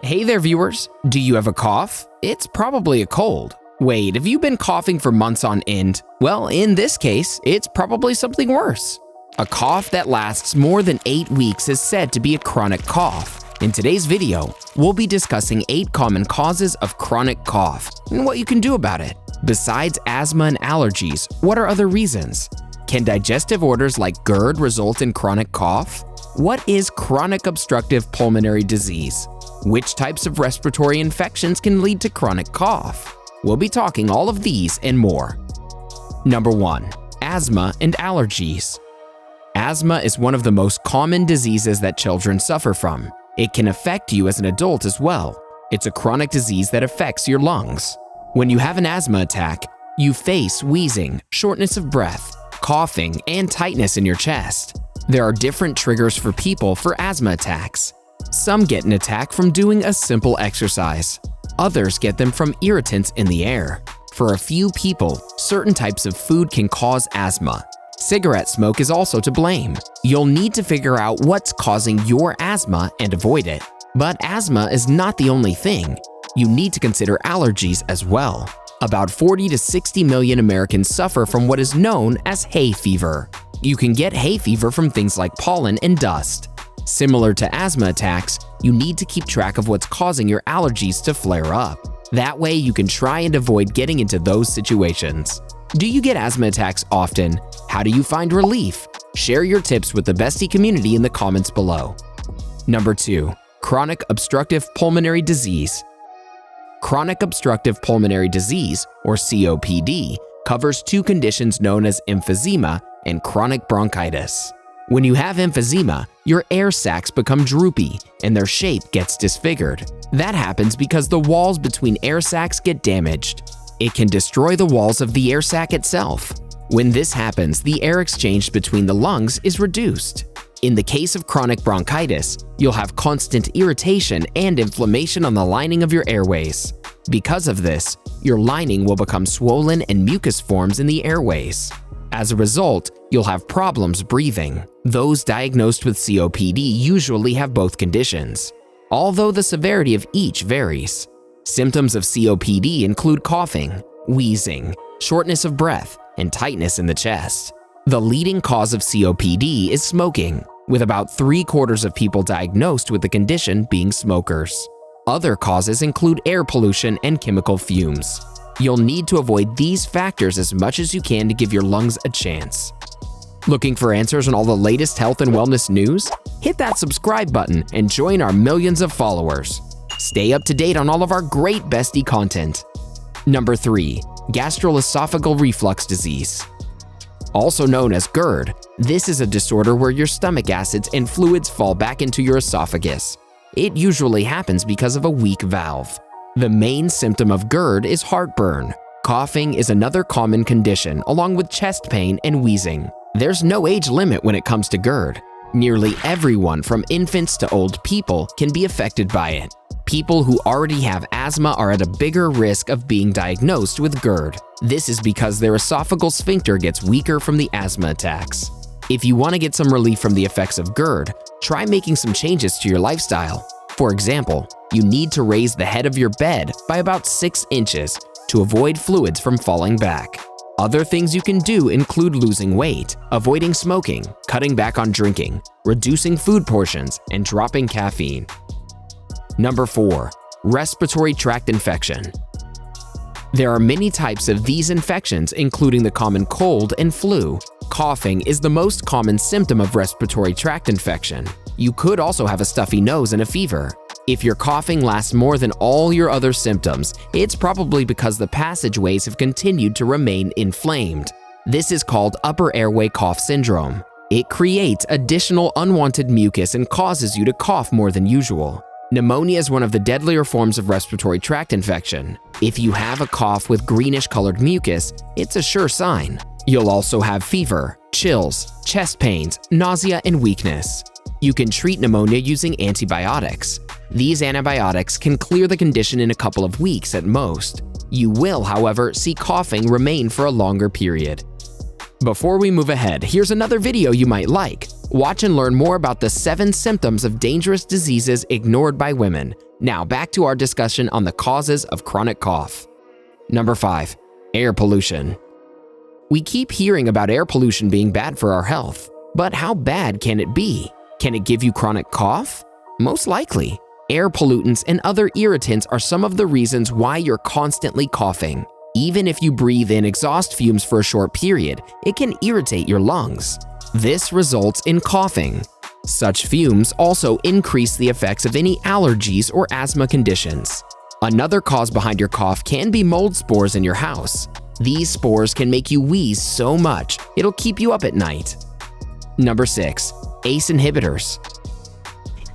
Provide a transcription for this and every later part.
Hey there, viewers. Do you have a cough? It's probably a cold. Wait, have you been coughing for months on end? Well, in this case, it's probably something worse. A cough that lasts more than 8 weeks is said to be a chronic cough. In today's video, we'll be discussing 8 common causes of chronic cough and what you can do about it. Besides asthma and allergies, what are other reasons? Can digestive orders like GERD result in chronic cough? What is chronic obstructive pulmonary disease? Which types of respiratory infections can lead to chronic cough? We'll be talking all of these and more. Number 1. Asthma and allergies. Asthma is one of the most common diseases that children suffer from. It can affect you as an adult as well. It's a chronic disease that affects your lungs. When you have an asthma attack, you face wheezing, shortness of breath, coughing, and tightness in your chest. There are different triggers for people for asthma attacks. Some get an attack from doing a simple exercise. Others get them from irritants in the air. For a few people, certain types of food can cause asthma. Cigarette smoke is also to blame. You'll need to figure out what's causing your asthma and avoid it. But asthma is not the only thing. You need to consider allergies as well. About 40 to 60 million Americans suffer from what is known as hay fever. You can get hay fever from things like pollen and dust. Similar to asthma attacks, you need to keep track of what's causing your allergies to flare up. That way you can try and avoid getting into those situations. Do you get asthma attacks often? How do you find relief? Share your tips with the Bestie community in the comments below. Number 2. Chronic Obstructive Pulmonary Disease. Chronic Obstructive Pulmonary Disease, or COPD, covers 2 conditions known as emphysema and chronic bronchitis. When you have emphysema, your air sacs become droopy and their shape gets disfigured. That happens because the walls between air sacs get damaged. It can destroy the walls of the air sac itself. When this happens, the air exchange between the lungs is reduced. In the case of chronic bronchitis, you'll have constant irritation and inflammation on the lining of your airways. Because of this, your lining will become swollen and mucus forms in the airways. As a result, you'll have problems breathing. Those diagnosed with COPD usually have both conditions, although the severity of each varies. Symptoms of COPD include coughing, wheezing, shortness of breath, and tightness in the chest. The leading cause of COPD is smoking, with about 3/4 of people diagnosed with the condition being smokers. Other causes include air pollution and chemical fumes. You'll need to avoid these factors as much as you can to give your lungs a chance. Looking for answers on all the latest health and wellness news? Hit that subscribe button and join our millions of followers. Stay up to date on all of our great Bestie content. Number 3. Gastroesophageal reflux disease. Also known as GERD, this is a disorder where your stomach acids and fluids fall back into your esophagus. It usually happens because of a weak valve. The main symptom of GERD is heartburn. Coughing is another common condition, along with chest pain and wheezing. There's no age limit when it comes to GERD. Nearly everyone from infants to old people can be affected by it. People who already have asthma are at a bigger risk of being diagnosed with GERD. This is because their esophageal sphincter gets weaker from the asthma attacks. If you want to get some relief from the effects of GERD, try making some changes to your lifestyle. For example, you need to raise the head of your bed by about 6 inches to avoid fluids from falling back. Other things you can do include losing weight, avoiding smoking, cutting back on drinking, reducing food portions, and dropping caffeine. Number 4. Respiratory tract infection. There are many types of these infections, including the common cold and flu. Coughing is the most common symptom of respiratory tract infection. You could also have a stuffy nose and a fever. If your coughing lasts more than all your other symptoms, it's probably because the passageways have continued to remain inflamed. This is called upper airway cough syndrome. It creates additional unwanted mucus and causes you to cough more than usual. Pneumonia is one of the deadlier forms of respiratory tract infection. If you have a cough with greenish-colored mucus, it's a sure sign. You'll also have fever, chills, chest pains, nausea, and weakness. You can treat pneumonia using antibiotics. These antibiotics can clear the condition in a couple of weeks at most. You will, however, see coughing remain for a longer period. Before we move ahead, here's another video you might like. Watch and learn more about the 7 symptoms of dangerous diseases ignored by women. Now back to our discussion on the causes of chronic cough. Number 5. Air pollution. We keep hearing about air pollution being bad for our health, but how bad can it be? Can it give you chronic cough? Most likely. Air pollutants and other irritants are some of the reasons why you're constantly coughing. Even if you breathe in exhaust fumes for a short period, it can irritate your lungs. This results in coughing. Such fumes also increase the effects of any allergies or asthma conditions. Another cause behind your cough can be mold spores in your house. These spores can make you wheeze so much, it'll keep you up at night. Number 6. ACE inhibitors.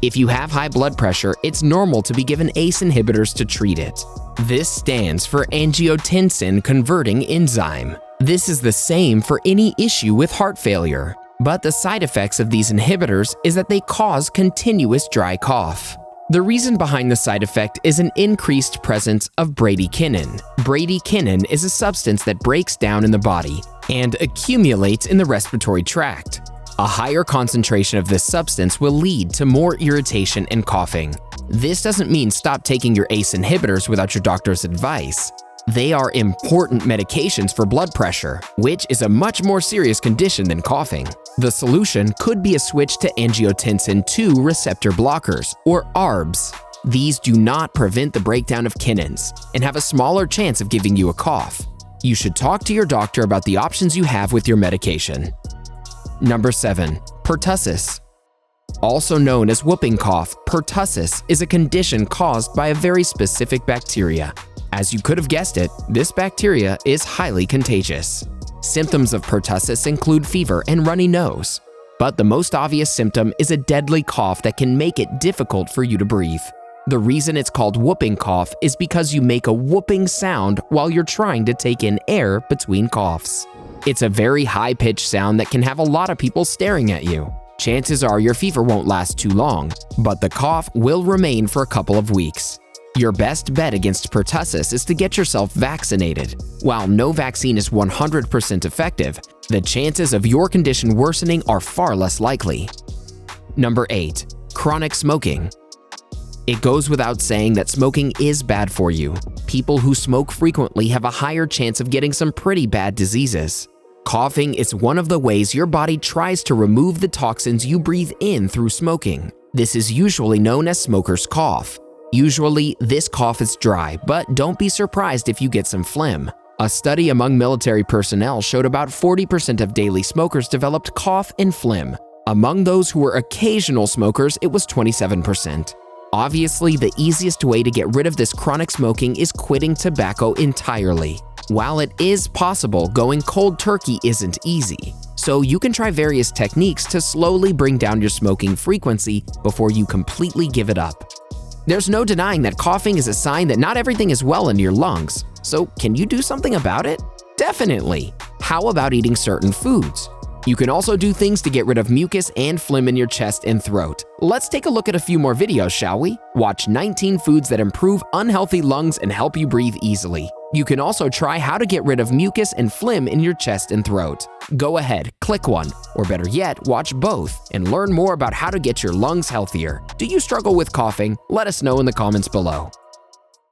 If you have high blood pressure, it's normal to be given ACE inhibitors to treat it. This stands for angiotensin-converting enzyme. This is the same for any issue with heart failure. But the side effects of these inhibitors is that they cause continuous dry cough. The reason behind the side effect is an increased presence of bradykinin. Bradykinin is a substance that breaks down in the body and accumulates in the respiratory tract. A higher concentration of this substance will lead to more irritation and coughing. This doesn't mean stop taking your ACE inhibitors without your doctor's advice. They are important medications for blood pressure, which is a much more serious condition than coughing. The solution could be a switch to angiotensin II receptor blockers, or ARBs. These do not prevent the breakdown of kinins and have a smaller chance of giving you a cough. You should talk to your doctor about the options you have with your medication. Number 7. Pertussis. Also known as whooping cough, pertussis is a condition caused by a very specific bacteria. As you could have guessed it, this bacteria is highly contagious. Symptoms of pertussis include fever and runny nose, but the most obvious symptom is a deadly cough that can make it difficult for you to breathe. The reason it's called whooping cough is because you make a whooping sound while you're trying to take in air between coughs. It's a very high-pitched sound that can have a lot of people staring at you. Chances are your fever won't last too long, but the cough will remain for a couple of weeks. Your best bet against pertussis is to get yourself vaccinated. While no vaccine is 100% effective, the chances of your condition worsening are far less likely. Number 8. Chronic smoking. It goes without saying that smoking is bad for you. People who smoke frequently have a higher chance of getting some pretty bad diseases. Coughing is one of the ways your body tries to remove the toxins you breathe in through smoking. This is usually known as smoker's cough. Usually, this cough is dry, but don't be surprised if you get some phlegm. A study among military personnel showed about 40% of daily smokers developed cough and phlegm. Among those who were occasional smokers, it was 27%. Obviously, the easiest way to get rid of this chronic smoking is quitting tobacco entirely. While it is possible, going cold turkey isn't easy. So you can try various techniques to slowly bring down your smoking frequency before you completely give it up. There's no denying that coughing is a sign that not everything is well in your lungs. So can you do something about it? Definitely. How about eating certain foods? You can also do things to get rid of mucus and phlegm in your chest and throat. Let's take a look at a few more videos, shall we? Watch 19 foods that improve unhealthy lungs and help you breathe easily. You can also try how to get rid of mucus and phlegm in your chest and throat. Go ahead, click one, or better yet, watch both and learn more about how to get your lungs healthier. Do you struggle with coughing? Let us know in the comments below.